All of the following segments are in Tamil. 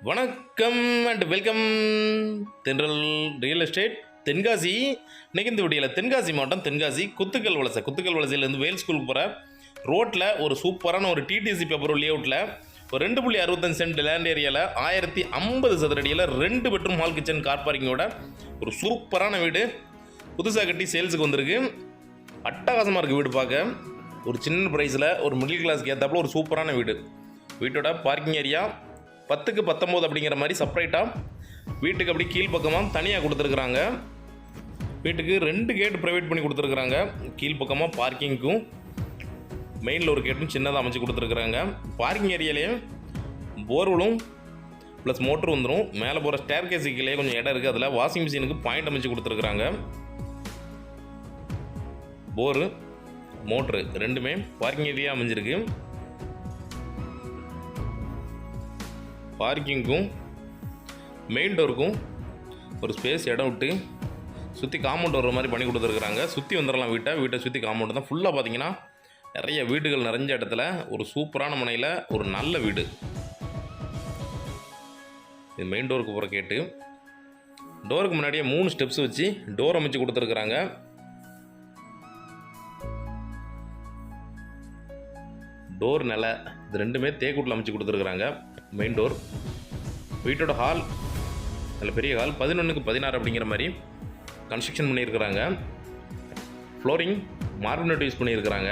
வணக்கம் அண்ட் வெல்கம் தென்றல் ரியல் எஸ்டேட் தென்காசி. இன்றைக்கி இந்த வீடியோவில் தென்காசி மாவட்டம் தென்காசி குத்துக்கல் வலசையிலேருந்து வேல் ஸ்கூலுக்கு போகிற ரோட்டில் ஒரு சூப்பரான ஒரு டிடிசி பேப்பர் லேஅவுட்டில் ஒரு 2.65 சென்ட் லேண்ட் ஏரியாவில் 1050 சதுர அடியில் 2 பெட்ரூம் ஹால் கிச்சன் கார் பார்க்கிங்கோட ஒரு சூப்பரான வீடு புதுசாக கட்டி சேல்ஸுக்கு வந்திருக்கு. அட்டகாசமாக இருக்குது வீடு பார்க்க. ஒரு சின்ன ப்ரைஸில் ஒரு மிடில் கிளாஸ்க்கு ஏற்றாப்புல ஒரு சூப்பரான வீடு. வீட்டோட பார்க்கிங் ஏரியா 10க்கு 19 அப்படிங்கிற மாதிரி செப்பரேட்டாக வீட்டுக்கு அப்படி கீழ்ப்பக்கமாக தனியாக கொடுத்துருக்குறாங்க. வீட்டுக்கு 2 கேட் ப்ரைவேட் பண்ணி கொடுத்துருக்குறாங்க. கீழ்ப்பக்கமாக பார்க்கிங்க்கும் மெயினில் ஒரு கேட்டும் சின்னதாக அமைச்சு கொடுத்துருக்குறாங்க. பார்க்கிங் ஏரியாலேயே போர்வெலும் ப்ளஸ் மோட்ரு வந்துடும். மேலே போகிற ஸ்டேர் கேஸுக்குள்ளே கொஞ்சம் இடம் இருக்குது. அதில் வாஷிங் மிஷினுக்கு பாயிண்ட் அமைச்சு கொடுத்துருக்குறாங்க. போரு மோட்ரு ரெண்டுமே பார்க்கிங் ஏரியா அமைஞ்சிருக்கு. பார்க்கிங்க்கும் மெயின் டோருக்கும் ஒரு ஸ்பேஸ் இடம் விட்டு சுற்றி காம்பவுண்ட் வர்ற மாதிரி பண்ணி கொடுத்துருக்குறாங்க. சுற்றி வந்துடலாம் வீட்டை சுற்றி காம்பவுண்ட் தான். ஃபுல்லாக பார்த்தீங்கன்னா நிறைய வீடுகள் நிறைஞ்ச இடத்துல ஒரு சூப்பரான முனையில் ஒரு நல்ல வீடு. இது மெயின் டோருக்கு போகிற கேட்டு. டோருக்கு முன்னாடியே 3 ஸ்டெப்ஸ் வச்சு டோர் அமைச்சு கொடுத்துருக்குறாங்க. டோர் நிலை இது ரெண்டுமே தேக்கூட்டில் அமைச்சு கொடுத்துருக்குறாங்க. மெயின் டோர் வீட்டோட ஹால் நல்ல பெரிய ஹால் 11க்கு 16 அப்படிங்கிற மாதிரி கன்ஸ்ட்ரக்ஷன் பண்ணியிருக்கிறாங்க. ஃப்ளோரிங் மார்பிள் யூஸ் பண்ணியிருக்கிறாங்க.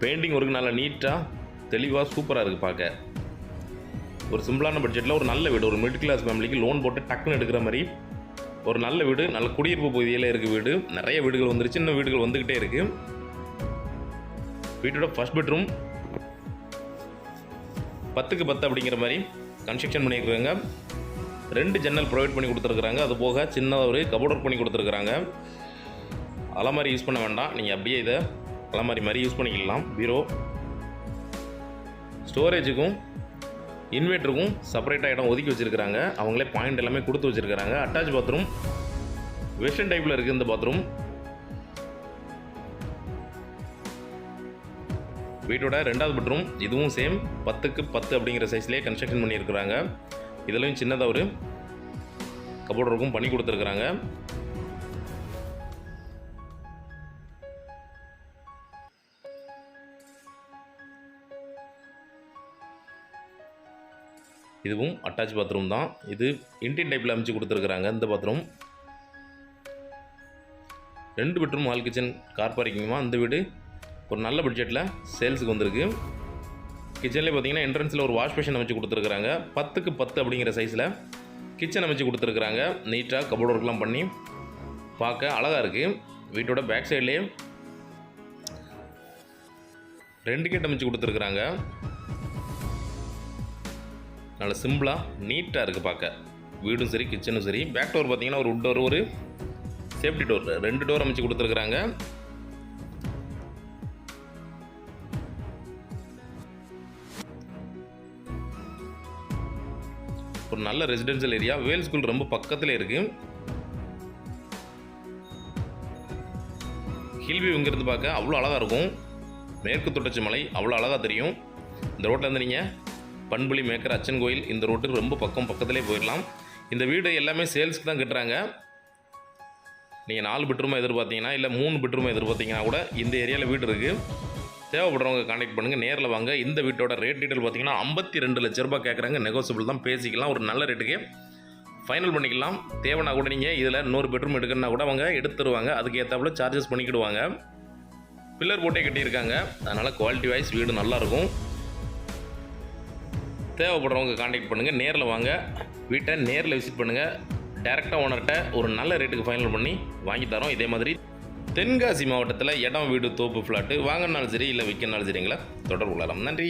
பெயிண்டிங் ஒர்க்கு நல்லா நீட்டாக தெளிவாக சூப்பராக இருக்குது பார்க்க. ஒரு சிம்பிளான பட்ஜெட்டில் ஒரு நல்ல வீடு. ஒரு மிடில் கிளாஸ் ஃபேமிலிக்கு லோன் போட்டு டக்குன்னு எடுக்கிற மாதிரி ஒரு நல்ல வீடு. நல்ல குடியிருப்பு பகுதியில் இருக்குது வீடு. நிறைய வீடுகள் வந்துருச்சு, சின்ன வீடுகள் வந்துக்கிட்டே இருக்குது. வீட்டோட ஃபர்ஸ்ட் பெட்ரூம் 10க்கு 10 அப்படிங்கிற மாதிரி கன்ஸ்ட்ரக்ஷன் பண்ணியிருக்காங்க. 2 ஜன்னல் ப்ரொவைட் பண்ணி கொடுத்துருக்குறாங்க. அது போக சின்னதாக ஒரு கபோர்ட் ஒர்க் பண்ணி கொடுத்துருக்குறாங்க. அலமாரி யூஸ் பண்ண வேண்டாம், நீங்கள் அப்படியே இதை அலமாரி மாதிரி யூஸ் பண்ணிக்கலாம். பீரோ ஸ்டோரேஜுக்கும் இன்வெர்ட்டருக்கும் செப்பரேட்டாக இடம் ஒதுக்கி வச்சுருக்கிறாங்க. அவங்களே பாயிண்ட் எல்லாமே கொடுத்து வச்சுருக்கிறாங்க. அட்டாச் பாத்ரூம் வெஸ்டர்ன் டைப்பில் இருக்குது இந்த பாத்ரூம். வீட்டோட 2வது பெட்ரூம் இதுவும் சேம் 10க்கு 10 அப்படிங்கிற சைஸ்லேயே கன்ஸ்ட்ரக்ஷன் பண்ணியிருக்கிறாங்க. இதுலேயும் சின்னதாக ஒரு கபோர்ட் ஒர்க்கும் பண்ணி கொடுத்துருக்குறாங்க. இதுவும் அட்டாச் பாத்ரூம் தான். இது இன்டின் டைப்பில் அமைச்சு கொடுத்துருக்குறாங்க. இந்த bathroom 2 bedroom hall kitchen car பார்க்கிங்குமா இந்த வீடு ஒரு நல்ல பட்ஜெட்டில் சேல்ஸுக்கு வந்திருக்கு. கிச்சன்லேயே பார்த்தீங்கன்னா என்ட்ரன்ஸில் ஒரு வாஷ் பேஷன் அமைச்சு கொடுத்துருக்குறாங்க. 10க்கு 10 அப்படிங்கிற சைஸில் கிச்சன் அமைச்சு கொடுத்துருக்குறாங்க. நீட்டாக கபோர்ட் ஒர்க்லாம் பண்ணி பார்க்க அழகாக இருக்குது. வீட்டோட பேக் சைட்லேயே 2 கேட் அமைச்சு கொடுத்துருக்குறாங்க. நல்ல சிம்பிளாக நீட்டாக இருக்குது பார்க்க. வீடும் சரி கிச்சனும் சரி. பேக் டோர் பார்த்தீங்கன்னா ஒரு உட் டோர் ஒரு சேஃப்டி டோர் 2 டோர் அமைச்சு கொடுத்துருக்குறாங்க. ஒரு நல்ல ரெசிடென்ஷியல் ஏரியா. வேல் ஸ்கூல் ரொம்ப பக்கத்தில் இருக்குது. ஹில்வியூ இங்கேருந்து பார்க்க அவ்வளோ அழகாக இருக்கும். மேற்கு தொடர்ச்சி மலை அவ்வளோ அழகாக தெரியும். இந்த ரோட்டில் இருந்து நீங்கள் பண்புலி மேக்கர் அச்சன் கோயில் இந்த ரோட்டுக்கு ரொம்ப பக்கத்திலே போயிடலாம். இந்த வீடு எல்லாமே சேல்ஸ்க்கு தான் கட்டுறாங்க. நீங்கள் 4 பெட்ரூமாக எதிர்பார்த்தீங்கன்னா இல்லை 3 பெட்ரூமாக எதிர்பார்த்தீங்கன்னா கூட இந்த ஏரியாவில் வீடு இருக்குது. தேவைப்படுறவங்க கான்டாக்ட் பண்ணுங்கள், நேரில் வாங்க. இந்த வீட்டோட ரேட் டீட்டெயில் பார்த்தீங்கன்னா 52 லட்ச ரூபாய் கேட்குறாங்க. நெகோசியபிள் தான், பேசிக்கலாம். ஒரு நல்ல ரேட்டுக்கு ஃபைனல் பண்ணிக்கலாம். தேவைன்னா கூட நீங்கள் இதில் இன்னொரு பெட்ரூம் எடுக்கணுன்னா கூட அவங்க எடுத்து தருவாங்க. அதுக்கு ஏற்றாப்புல சார்ஜஸ் பண்ணிக்கிடுவாங்க. பில்லர் போட்டே கட்டியிருக்காங்க. அதனால் குவாலிட்டி வைஸ் வீடு நல்லாயிருக்கும். தேவைப்படுறவங்க கான்டாக்ட் பண்ணுங்கள், நேரில் வாங்க. வீட்டை நேரில் விசிட் பண்ணுங்கள். டேரெக்டாக ஓனர்கிட்ட ஒரு நல்ல ரேட்டுக்கு ஃபைனல் பண்ணி வாங்கி தரோம். இதே மாதிரி தென்காசி மாவட்டத்தில் இடம் வீடு தோப்பு ஃப்ளாட்டு வாங்கினாலும் சரி இல்லை விற்கனாலும் சரிங்களா தொடர்பு கொள்ளலாம். நன்றி.